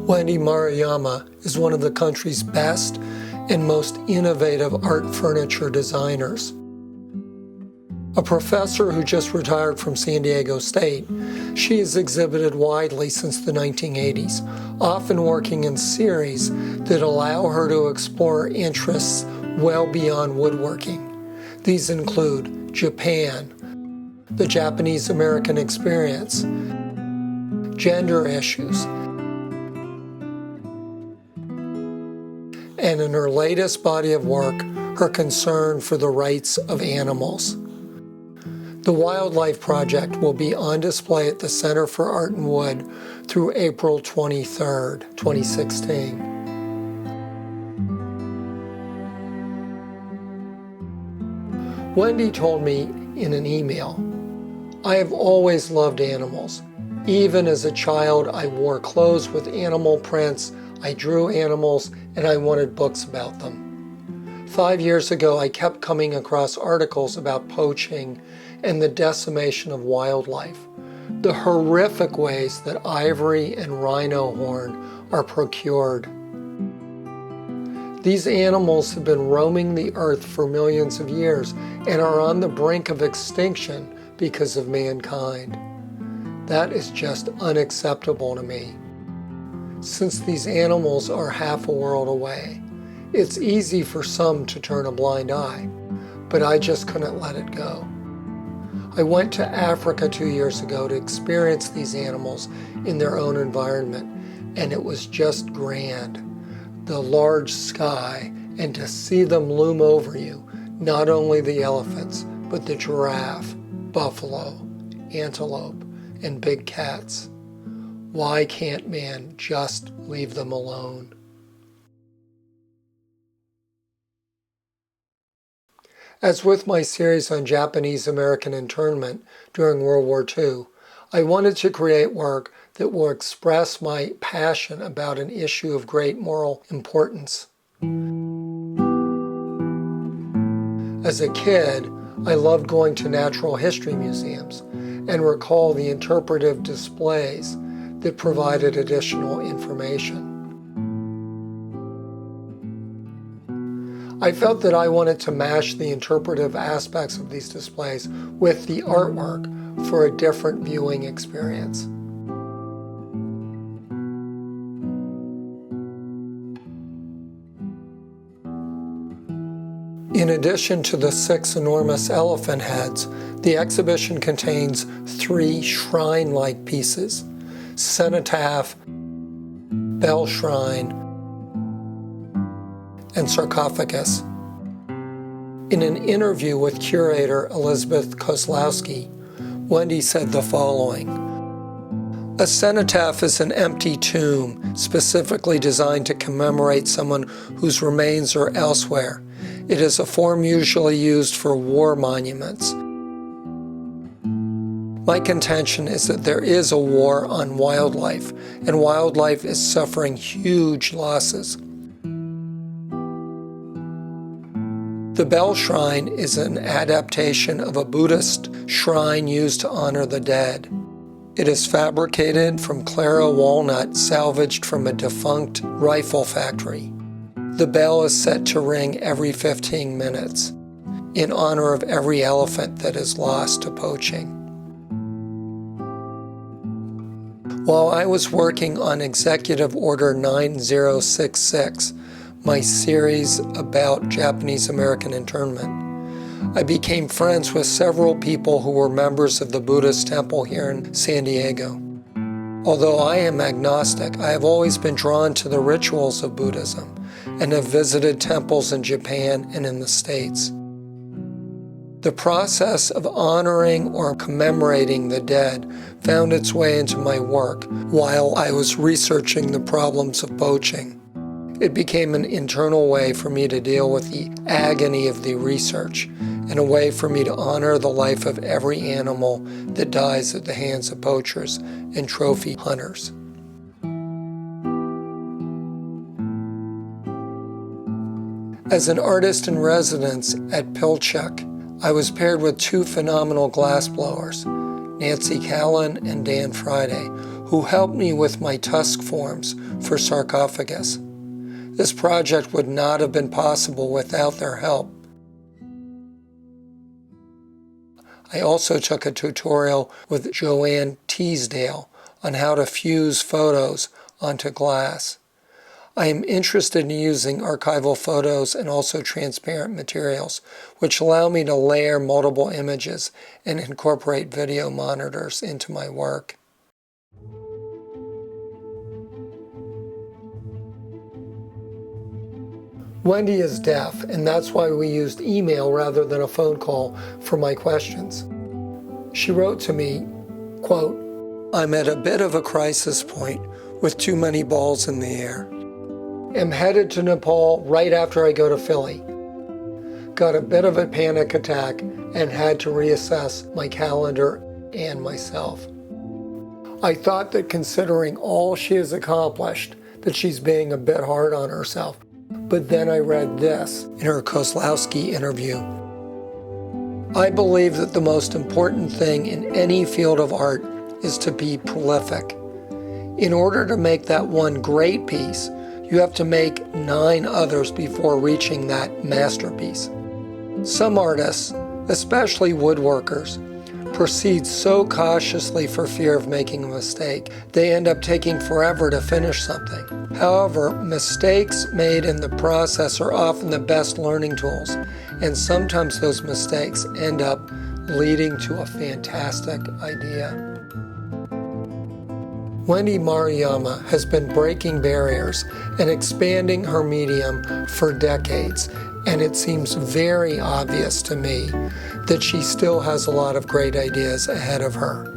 Wendy Maruyama is one of the country's best and most innovative art furniture designers. A professor who just retired from San Diego State, she has exhibited widely since the 1980s, often working in series that allow her to explore interests well beyond woodworking. These include Japan, the Japanese-American experience, gender issues, and in her latest body of work, her concern for the rights of animals. The WildLIFE project will be on display at the Center for Art and Wood through April 23, 2016. Wendy told me in an email, "I have always loved animals. Even as a child, I wore clothes with animal prints, I drew animals, and I wanted books about them. 5 years ago, I kept coming across articles about poaching and the decimation of wildlife, the horrific ways that ivory and rhino horn are procured. These animals have been roaming the earth for millions of years and are on the brink of extinction because of mankind. That is just unacceptable to me. Since these animals are half a world away, it's easy for some to turn a blind eye, but I just couldn't let it go. I went to Africa 2 years ago to experience these animals in their own environment, and it was just grand. The large sky, and to see them loom over you, not only the elephants, but the giraffe, buffalo, antelope, and big cats. Why can't man just leave them alone?" As with my series on Japanese-American internment during World War II, I wanted to create work that will express my passion about an issue of great moral importance. As a kid, I loved going to natural history museums and recall the interpretive displays that provided additional information. I felt that I wanted to mash the interpretive aspects of these displays with the artwork for a different viewing experience. In addition to the 6 enormous elephant heads, the exhibition contains 3 shrine-like pieces: cenotaph, bell shrine, and sarcophagus. In an interview with curator Elizabeth Kozlowski, Wendy said the following: "A cenotaph is an empty tomb specifically designed to commemorate someone whose remains are elsewhere. It is a form usually used for war monuments. My contention is that there is a war on wildlife, and wildlife is suffering huge losses. The bell shrine is an adaptation of a Buddhist shrine used to honor the dead. It is fabricated from Clara walnut salvaged from a defunct rifle factory. The bell is set to ring every 15 minutes in honor of every elephant that is lost to poaching. While I was working on Executive Order 9066, my series about Japanese-American internment, I became friends with several people who were members of the Buddhist temple here in San Diego. Although I am agnostic, I have always been drawn to the rituals of Buddhism and have visited temples in Japan and in the States. The process of honoring or commemorating the dead found its way into my work while I was researching the problems of poaching. It became an internal way for me to deal with the agony of the research and a way for me to honor the life of every animal that dies at the hands of poachers and trophy hunters. As an artist in residence at Pilchuck, I was paired with 2 phenomenal glassblowers, Nancy Callan and Dan Friday, who helped me with my tusk forms for sarcophagus. This project would not have been possible without their help. I also took a tutorial with Joanne Teasdale on how to fuse photos onto glass. I am interested in using archival photos and also transparent materials, which allow me to layer multiple images and incorporate video monitors into my work. Wendy is deaf, and that's why we used email rather than a phone call for my questions. She wrote to me, quote, "I'm at a bit of a crisis point with too many balls in the air. Am headed to Nepal right after I go to Philly. Got a bit of a panic attack and had to reassess my calendar and myself. I thought that considering all she has accomplished, that she's being a bit hard on herself. But then I read this in her Kozlowski interview. I believe that the most important thing in any field of art is to be prolific. In order to make that one great piece, you have to make 9 others before reaching that masterpiece. Some artists, especially woodworkers, proceed so cautiously for fear of making a mistake, they end up taking forever to finish something. However, mistakes made in the process are often the best learning tools, and sometimes those mistakes end up leading to a fantastic idea. Wendy Maruyama has been breaking barriers and expanding her medium for decades, and it seems very obvious to me that she still has a lot of great ideas ahead of her.